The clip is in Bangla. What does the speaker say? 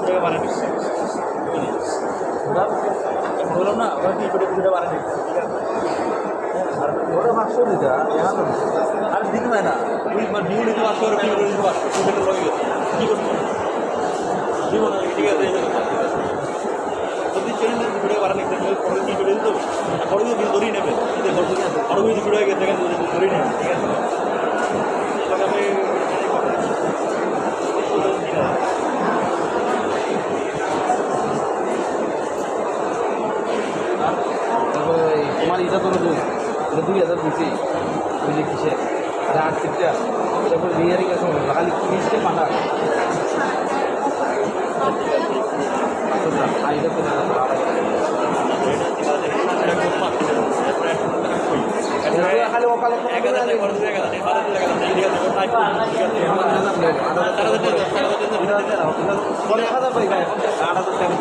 টাকা বাড়া দিচ্ছে বললাম না ওরা 2 টাকা বাড়া দিচ্ছে ঠিক আছে আর ওরা 500 দিতে আর দিতে হয় না ডিউ নিতে 500 আর ডিউ নিতে 500 সেটা লগে গেছে কী করবো জীবন ঠিক আছে যদি চ্যানেল 2 টাকা বাড়া নিতে পরে 2 টাকা দিত পরে যদি ধরেই নেবে আরও যদি 2 টাকা গেছে ধরেই নেবে ঠিক আছে আমি তোমার এটা তো 2000 দিছি বুঝলি কিসে আর 8টা তারপর রিয়ারিং আছে খালি 30টা পাঠা আইডা তো খালি ওকালে 1000 করে 1000 পাই 8000 টাকা